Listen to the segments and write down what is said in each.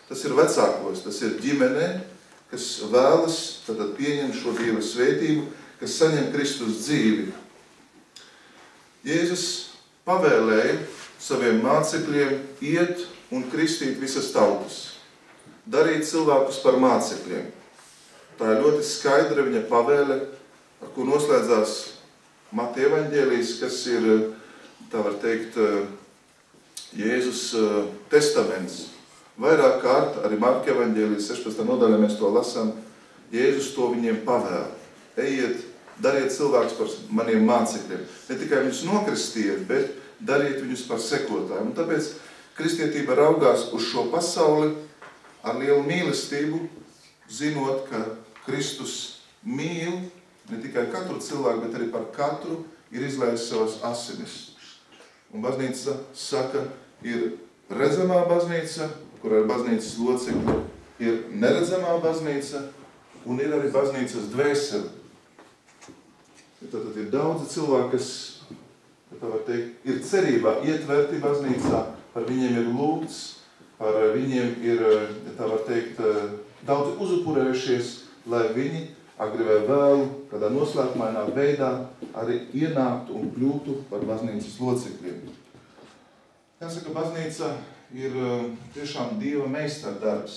tas ir vecākos, tas ir ģimenē, kas vēlas tātad pieņem šo Dieva svētību, kas saņem Kristus dzīvi. Jēzus pavēlēja saviem mācekļiem iet un kristīt visas tautas, darīt cilvēkus par mācekļiem. Tā ir ļoti skaidra viņa pavēle, ar ko noslēdzās Mateja evaņģēlijs, kas ir, tā var teikt, Jēzus testaments. Vairāk kārt, arī Marka evaņģēlijs 16. nodaļā mēs to lasām, Jēzus to viņiem pavēla. Ejiet, dariet cilvēkus par maniem mācekļiem. Ne tikai viņus nokristiet, bet dariet viņus par sekotājiem. Un tāpēc kristietība raugās uz šo pasauli ar lielu mīlestību, zinot, ka Kristus mīl ne tikai katru cilvēku, bet arī par katru ir izlējis savas asinis. Un baznīca saka, ir redzamā baznīca, kur ir baznīcas locekļi, ir neredzamā baznīca un ir arī baznīcas dvēsele. Tātad ir daudzi cilvēki, kas, tā var teikt, ir cerībā ietverti baznīcā, par viņiem ir lūgts, par viņiem ir, tā var teikt, daudzi uzupurējušies, lai viņi agri vai vēlu, kādā noslēpumainā veidā arī ienāktu un kļūtu par baznīcas locekļiem. Jāsaka, baznīca ir tiešām Dieva meistardarbs.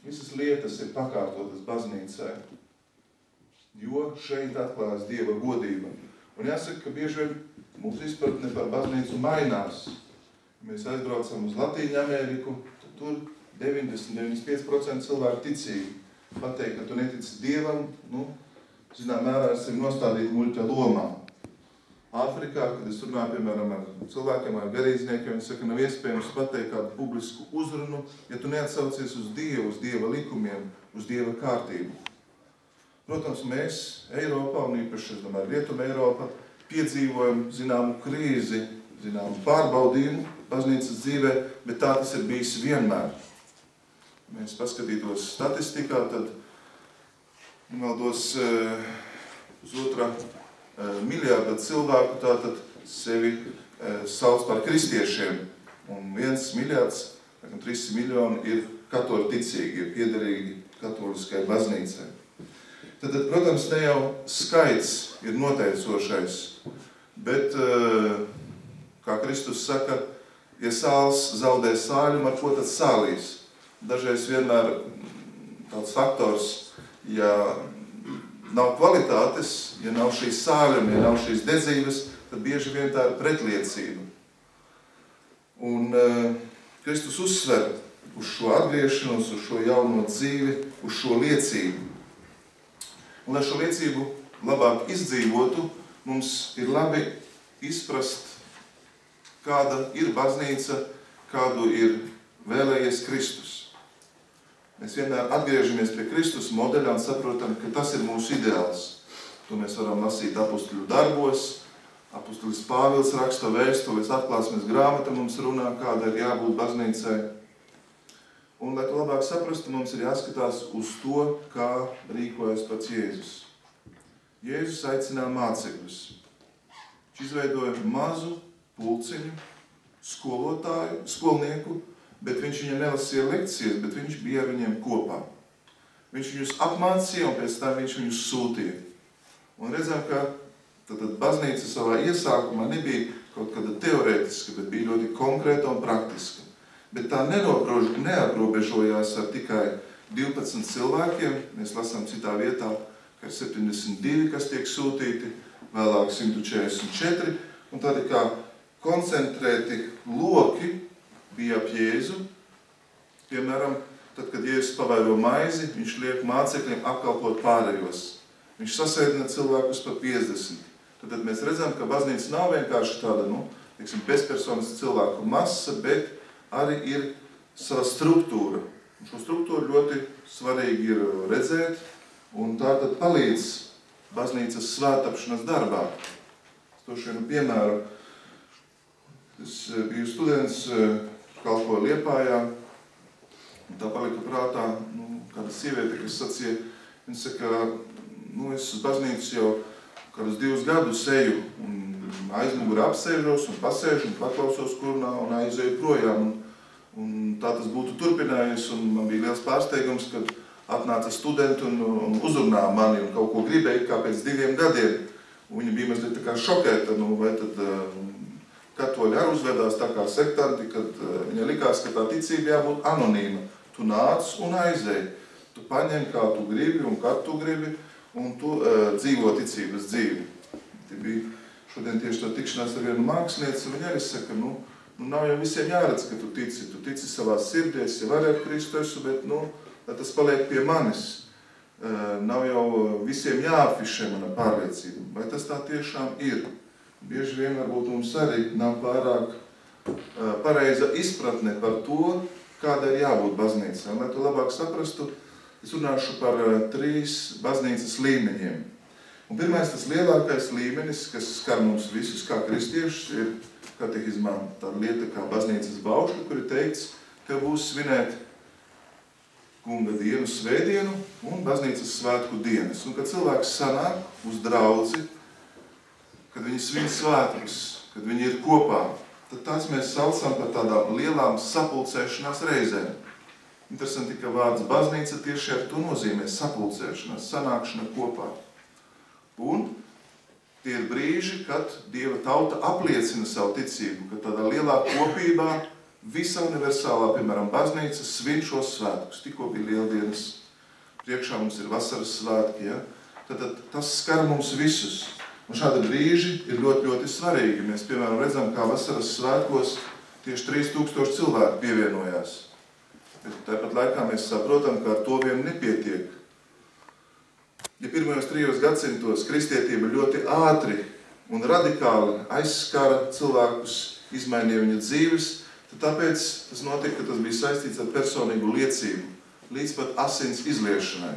Visas lietas ir pakārtotas baznīcai, jo šeit atklājas Dieva godība. Un jāsaka, ka bieži vien mūsu izpratne par baznīcu mainās. Mēs aizbraucam uz Latīņu Ameriku, tad tur 90-95% cilvēku ticīgi. Pateikt, ka tu netici Dievam, zinām mērā esam nostādīti muļķa lomā. Āfrikā, kad es runāju, piemēram, ar cilvēkiem, ar garīdzniekiem, viņi saka, nav iespējams pateikt kādu publisku uzrunu, ja tu neatsaucies uz Dievu, uz Dieva likumiem, uz Dieva kārtību. Protams, mēs Eiropā, un īpaši, es domāju, Rietuma Eiropa, piedzīvojam zināmu krīzi, zināmu pārbaudījumu baznīcas dzīvē, bet tā tas ir bijis vienmēr. Mēs paskatītos statistikā, tad maldos pusotra miljārda cilvēku tātad sevi sauc par kristiešiem. Un 1 miljārds, 300 miljoni ir katoļu ticīgi, ir piederīgi katoliskai baznīcai. Tad, protams, ne jau skaits ir noteicošais, bet, kā Kristus saka, ja sāls zaudē sāļumu, ar ko tad sālīs? Dažreiz vienmēr tāds faktors, ja nav kvalitātes, ja nav šīs sāļuma, ja nav šīs dedzības, tad bieži vien tā ir pretliecība. Un Kristus uzsver uz šo atgriešanos, uz šo jauno dzīvi, uz šo liecību. Un, lai šo liecību labāk izdzīvotu, mums ir labi izprast, kāda ir baznīca, kādu ir vēlējies Kristus. Mēs vienmēr atgriežamies pie Kristus modeļā un saprotam, ka tas ir mūsu ideāls. To mēs varam lasīt apustuļu darbos. Apustulis Pāvils raksta vēstules, atklāsmes grāmata mums runā, kāda ir jābūt baznīcai. Un, lai to labāk saprastu, mums ir jāskatās uz to, kā rīkojas pats Jēzus. Jēzus aicināja mācekļus. Viņš izveidoja mazu pulciņu, skolnieku, bet viņš viņam nelasīja lekcijas, bet viņš bija ar viņiem kopā. Viņš viņus apmācīja un pēc tam viņš viņus sūtīja. Un redzam, ka tad baznīca savā iesākumā nebija kaut kāda teorētiska, bet bija ļoti konkrēta un praktiska. Bet tā neaprobežojās ar tikai 12 cilvēkiem. Mēs lasām citā vietā, ka ir 72, kas tiek sūtīti, vēlāk 144. Un tādi kā koncentrēti loki bija ap Jēzu. Piemēram, tad, kad Jēzus pavēro maizi, viņš liek mācekļiem apkalpot pārējos. Viņš sasēdina cilvēkus pa 50. Tad mēs redzam, ka baznīca nav vienkārši tāda, bezpersonas cilvēku masa, bet arī ir sava struktūra. Un šo struktūru ļoti svarīgi ir redzēt, un tā tad palīdz baznīcas svētapšanas darbā. Es došu vienu piemēru. Es biju students, kalpoju Liepājā, un tā palika prātā kāda sieviete, kas sacīja, viņa saka, es uz baznīcu jau kādus 2 gadus eju, un aizmugurā apsēžos, un pasēžu, un paklausos kurnā, un aizēju projām. Un tā tas būtu turpinājies, un man bija liels pārsteigums, kad atnāca studenti un uzrunāja mani un kaut ko gribēja kā pēc 2 gadiem. Un viņi bija mazliet tā kā šokēta, vai tad katoļi arī uzvedās tā kā sektanti, kad viņai likās, ka tā ticība jābūt anonīma. Tu nāc un aizēj. Tu paņem, kā tu gribi un kad tu gribi, un tu dzīvo ticības dzīvi. Te bija šodien tieši tā tikšanās ar vienu mākslinieci, un viņa arī saka, nav jau visiem jāredz, ka tu tici savā sirdēs, jau arī ar Kristu esu, bet, lai tas paliek pie manis. Nav jau visiem jāafišē mana pārliecība. Vai tas tā tiešām ir? Bieži vien varbūt mums arī nav pārāk pareiza izpratne par to, kāda ir jābūt baznīcai. Lai to labāk saprastu, es runāšu par 3 baznīcas līmeņiem. Un pirmais, tas lielākais līmenis, kas skar mums visus kā kristiešus, ir katehizmā tāda lieta kā baznīcas baušļi, kur ir teikts, ka būs svinēt kunga dienu, svētdienu un baznīcas svētku dienas. Un kad cilvēks sanāk uz draudzi, kad viņi svin svētkus, kad viņi ir kopā, tad tās mēs saucam par tādām lielām sapulcēšanās reizēm. Interesanti, ka vārds baznīca tieši ar to nozīmē sapulcēšanās, sanākšana kopā. Un tie ir brīži, kad Dieva tauta apliecina savu ticību, ka tādā lielā kopībā visa universālā, piemēram, baznīca svin šos svētkus. Tikko bija lieldienas, priekšā mums ir vasaras svētki, ja? Tad tas skar mums visus. Un šādi brīži ir ļoti, ļoti svarīgi. Mēs, piemēram, redzam, kā vasaras svētkos tieši 3000 cilvēku pievienojās. Bet tāpat laikā mēs saprotam, ka ar to vien nepietiek. Ja pirmajos 3 gadsimtos kristietība ļoti ātri un radikāli aizskara cilvēkus, izmainīja viņa dzīves, tad tāpēc tas notika, ka tas bija saistīts ar personīgu liecību, līdz pat asins izliešanai.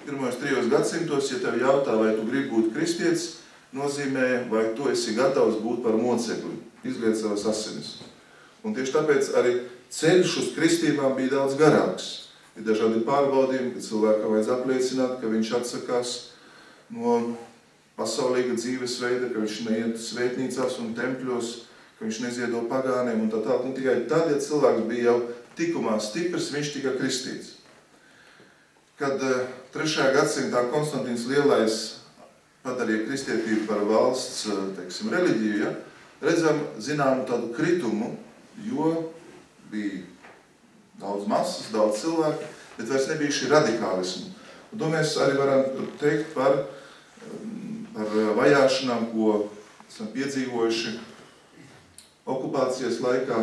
Pirmajos 3 gadsimtos, ja tev jautā, vai tu gribi būt kristietis, nozīmē, vai tu esi gatavs būt par mocekli, izliet savas asinis. Un tieši tāpēc arī ceļš uz kristībām bija daudz garāks. Ir dažādi pārbaudījumi, ka cilvēkam vajadz apliecināt, ka viņš atsakās no pasaulīga dzīvesveida, ka viņš neiet svētnīcās un tempļos, ka viņš neziedo pagāniem un tā tālāk. Un tikai tad, ja cilvēks bija jau tikumā stiprs, viņš tika kristīts. Kad 3. gadsimtā Konstantīns Lielais padarīja kristietību par valsts, reliģiju, ja, redzam zināmu tādu kritumu, jo bija daudz masas, daudz cilvēku, bet vairs nebija šī radikālismu. Un to mēs arī varam teikt par vajāšanām, ko esam piedzīvojuši okupācijas laikā.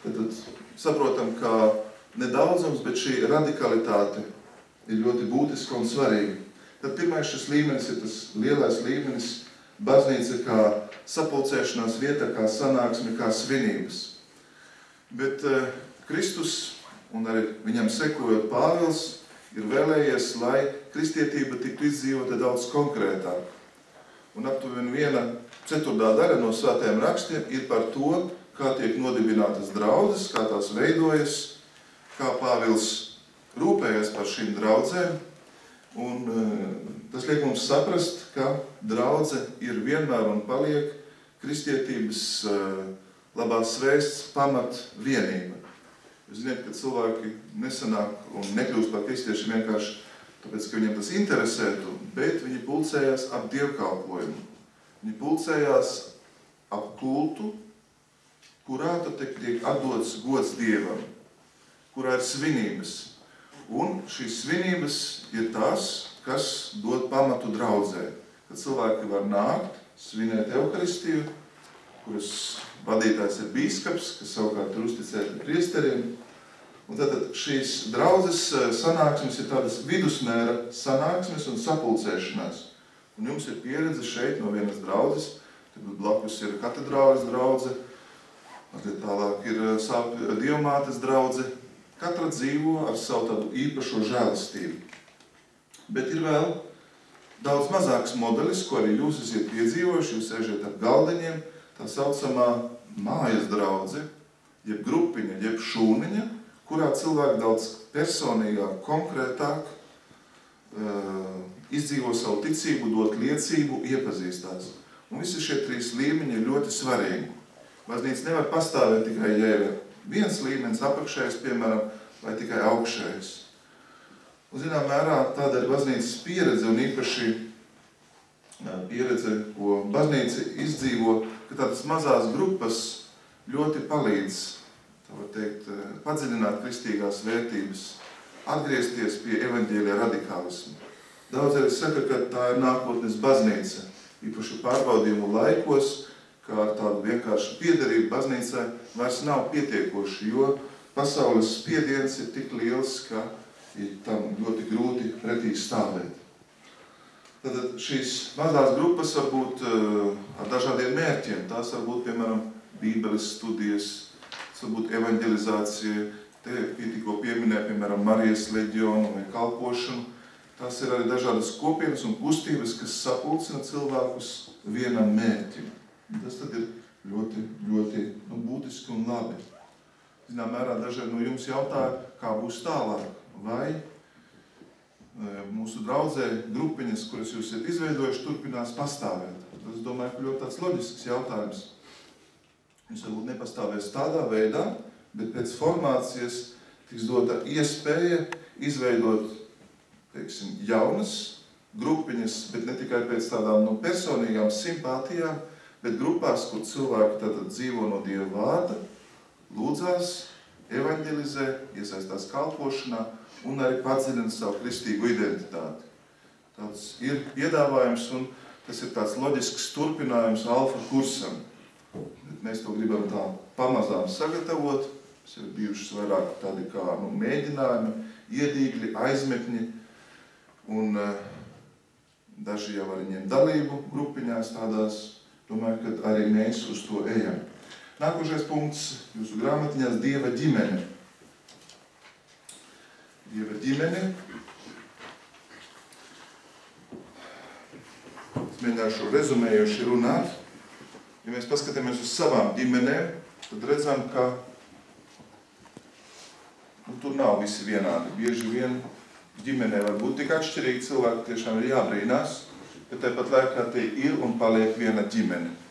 Tad saprotam, ka nedaudzums, bet šī radikalitāte ir ļoti būtiska un svarīga. Tad pirmais šis līmenis ir tas lielais līmenis, baznīca kā sapulcēšanās vieta, kā sanāksme, kā svinības. Bet Kristus un arī viņam sekojot Pāvils ir vēlējies, lai kristietība tiktu izdzīvota daudz konkrētāk. Un aptuveni 1/4 daļa no svētajiem rakstiem ir par to, kā tiek nodibinātas draudzes, kā tās veidojas, kā Pāvils rūpējas par šīm draudzēm. Un tas liek mums saprast, ka draudze ir vienmēr un paliek kristietības labās vēsts pamat vienība. Jūs zināt, ka cilvēki nesanāk un nekļūst par kristiešiem vienkārši tāpēc, ka viņiem tas interesētu, bet viņi pulcējās ap dievkalpojumu. Viņi pulcējās ap kultu, kurā tad tiek atdots gods Dievam, kurā ir svinības. Un šīs svinības ir tās, kas dod pamatu draudzē. Kad cilvēki var nākt, svinēt Euharistiju, kuras vadītājs ir bīskaps, kas savukārt ir uzticēti priesteriem. Un tad šīs draudzes sanāksmes ir tādas vidusmēra sanāksmes un sapulcēšanās. Un jums ir pieredze šeit no vienas draudzes, tad blakus ir katedrāles draudze, mazliet tālāk ir Dievmātes draudze. Katra dzīvo ar savu tādu īpašo žēlastību. Bet ir vēl daudz mazāks modelis, ko arī jūs esat piedzīvojuši, jūs sēžat ar galdiņiem, tā saucamā mājas draudze, jeb grupiņa, jeb šūniņa, kurā cilvēki daudz personīgāk, konkrētāk izdzīvo savu ticību, dot liecību, iepazīstās. Un visi šie 3 līmeņi ir ļoti svarīgi. Baznīca nevar pastāvēt tikai, ja ir viens līmenis apakšējais, piemēram, vai tikai augšējais. Un, zinām, mērā tāda ir baznīcas pieredze un īpaši pieredze, ko baznīca izdzīvo, ka tādas mazās grupas ļoti palīdz, tā var teikt, padziļināt kristīgās vērtības, atgriezties pie evaņģēlija radikālismu. Daudz arī saka, ka tā ir nākotnes baznīca, īpaši pārbaudījumu laikos, kā ar tādu vienkāršu piederību baznīcai vairs nav pietiekoši, jo pasaules spiediens ir tik liels, ka ir tam ļoti grūti pretī stāvēt. Tad šīs mazās grupas var būt ar dažādiem mērķiem. Tās var būt, piemēram, bībeles studijas, tas var būt evaņģelizācija, te tikko pieminēja, piemēram, Marijas leģionu vai kalpošanu. Tās ir arī dažādas kopienas un kustības, kas sapulcina cilvēkus vienam mērķim. Tas tad ir ļoti būtiski un labi. Zinām, mērā daži no jums jautāja, kā būs tālāk. Vai mūsu draudzē grupiņas, kuras jūs esat izveidojuši, turpinās pastāvēt? Tas, domāju, ka ļoti tāds loģisks jautājums. Jūs varbūt nepastāvēs tādā veidā, bet pēc formācijas tiks dota iespēja izveidot, teiksim, jaunas grupiņas, bet ne tikai pēc tādām personīgām simpātijām, bet grupās, kur cilvēki tātad dzīvo no Dieva vārda, lūdzās, evaņģelizē, iesaistās kalpošanā un arī padziļina savu kristīgu identitāti. Tāds ir piedāvājums un tas ir tāds loģisks turpinājums alfa kursam. Mēs to gribam tā pamazām sagatavot. Tas ir bijušas vairāk tādi kā mēģinājumi, iedīgļi, aizmetņi un daži jau arī ņem dalību grupiņās tādās. Domāju, ka arī mēs uz to ejam. Nākošais punkts jūsu grāmatiņās – Dieva ģimene. Dieva ģimene. Es mēģināšu rezumējuši runāt. Ja mēs paskatāmies uz savām ģimenēm, tad redzam, ka tur nav visi vienādi. Bieži vien ģimenē var būt tik atšķirīgi, cilvēki tiešām ir jābrīnās, bet tāpat laikā te ir un paliek viena ģimene.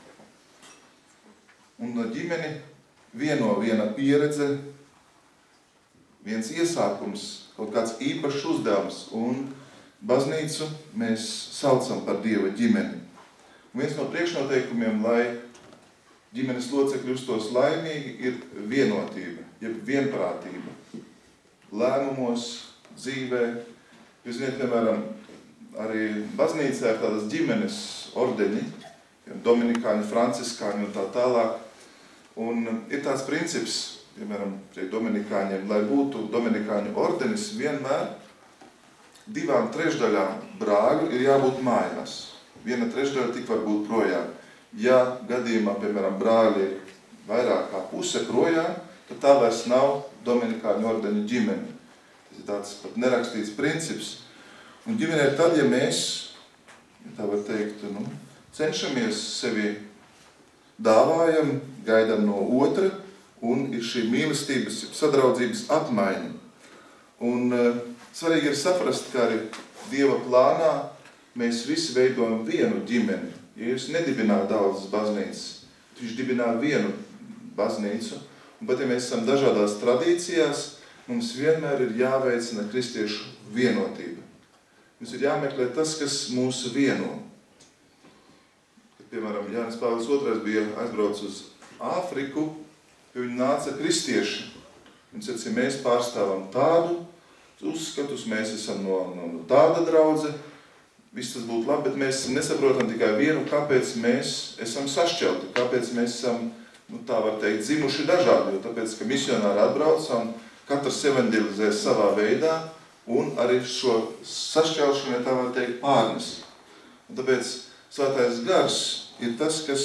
Un ģimeni vieno viena pieredze, viens iesākums, kaut kāds īpašs uzdevums, un baznīcu mēs saucam par Dieva ģimeni. Un viens no priekšnoteikumiem, lai ģimenes locekļi justos laimīgi, ir vienotība, jeb vienprātība. Lēmumos, dzīvē, jūs zināt, piemēram, arī baznīcā ir tādas ģimenes ordeņi, dominikāņi, franciskāņi un tā tālāk. Un ir tāds princips, piemēram, pie dominikāņiem, lai būtu dominikāņu ordenis, vienmēr 2/3 brāļu ir jābūt mājās. 1/3 tik var būt projām. Ja gadījumā, piemēram, brāļi ir vairāk kā puse projām, tad tā vairs nav dominikāņu ordeņu ģimene. Tas ir tāds pat nerakstīts princips. Un ģimene ir tad, ja mēs, tā var teikt, cenšamies sevi dāvājam, gaidām no otra, un ir šī mīlestības, sadraudzības apmaiņa. Un svarīgi ir saprast, ka arī Dieva plānā mēs visi veidojam vienu ģimeni. Ja jūs nedibināt daudzas baznīcas, viņš dibinā vienu baznīcu, un pat ja mēs esam dažādās tradīcijās, mums vienmēr ir jāveicina kristiešu vienotība. Mums ir jāmeklē tas, kas mūs vieno. Piemēram, Jānis Pāvils II bija aizbraucis uz Āfriku, pie viņa nāca kristieši. Viņš teica, ja mēs pārstāvam tādu uzskatus, mēs esam no tāda draudze, viss tas būtu labi, bet mēs nesaprotam tikai vienu, kāpēc mēs esam sašķelti, kāpēc mēs esam, tā var teikt, dzimuši dažādi, jo tāpēc, ka misionāri atbrauc un katrs evaņģelizē savā veidā un arī šo sašķelšanu, tā var teikt, pārnes. Un tāpēc Svētais gars ir tas, kas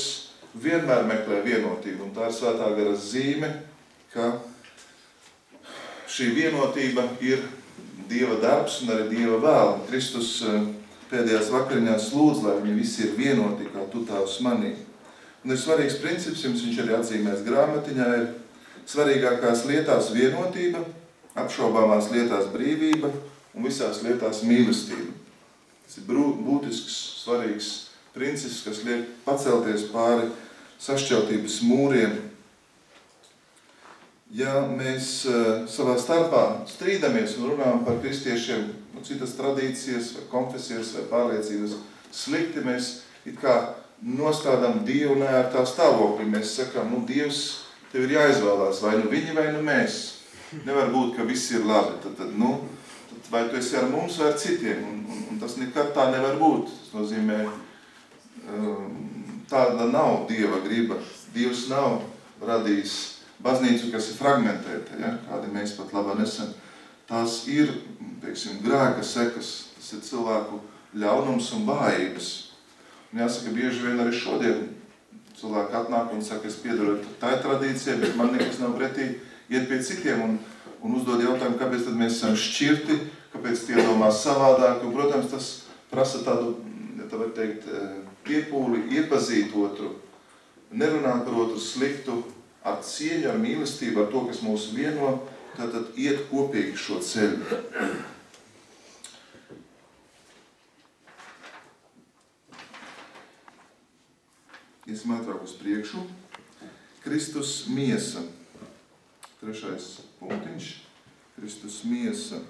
vienmēr meklē vienotību, un tā ir Svētā gara zīme, ka šī vienotība ir Dieva darbs un arī Dieva vēla. Kristus pēdējās vakariņās lūdz, lai viņi visi ir vienoti, kā tu tavs manī. Un ir svarīgs princips, jums viņš arī atzīmēs grāmatiņā, ir svarīgākās lietās vienotība, apšaubāmās lietās brīvība un visās lietās mīlestība. Tas ir būtisks, svarīgs princips, kas liek pacelties pāri sašķeltības mūriem. Ja mēs savā starpā strīdamies un runājam par kristiešiem, citas tradīcijas, vai konfesijas, vai pārliecības, slikti mēs it kā nostādām Dievu neērtā stāvoklī. Mēs sakām, Dievs, tev ir jāizvēlās, vai nu viņi, vai nu mēs. Nevar būt, ka viss ir labi. Tad vai tu esi ar mums, vai ar citiem. Un tas nekad tā nevar būt. Tas nozīmē, tāda nav Dieva griba. Dievs nav radījis baznīcu, kas ir fragmentēta, ja? Kādi mēs pat labā nesam. Tās ir, teiksim, grēka sekas, tas ir cilvēku ļaunums un vājības. Un jāsaka, bieži vien arī šodien cilvēki atnāk un saka, es piedaru tai tradīcijai, bet man nekas nav pretī iet pie citiem un uzdod jautājumu, kāpēc tad mēs esam šķirti, kāpēc tie domā savādāk. Un, protams, tas prasa tādu, ja tā var teikt, piepūli iepazīt otru, nerunāt par otru sliktu, ar cieņu, ar mīlestību, ar to, kas mūs vieno, tad iet kopīgi šo ceļu. Iesim ātrāk uz priekšu. Kristus miesa. 3. punktiņš. Kristus miesa.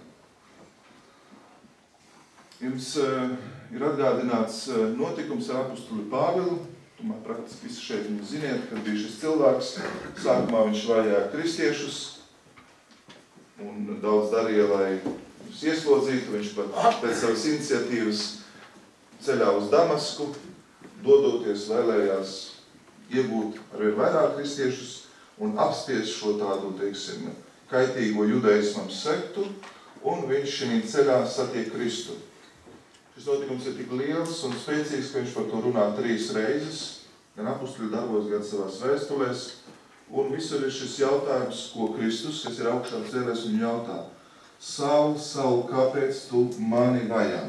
Jums ir atgādināts notikums ar apostuli Pāvilu. Tomēr praktiski visi šeit viņu ziniet, kad bija šis cilvēks. Sākumā viņš vajāja kristiešus un daudz darīja, lai viņus ieslodzītu. Viņš pat pēc savas iniciatīvas ceļā uz Damasku, dodoties vēlējās iegūt arvien vairāk kristiešus un apspiest šo tādu, teiksim, kaitīgo judaismam sektu, un viņš šī ceļā satiek Kristu. Šis notikums ir tik liels un spēcīgs, ka viņš par to runā 3 reizes, gan apustuļu darbos, gan savās vēstulēs. Un visur ir šis jautājums, ko Kristus, kas ir augšā cēlies, viņu jautā. Saul, Saul, kāpēc tu mani vajā?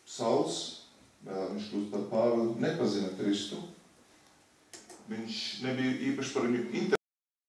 Sauls, vēl viņš kļūst par Pāvilu, nepazina Kristu. Viņš nebija īpaši par viņu interesē.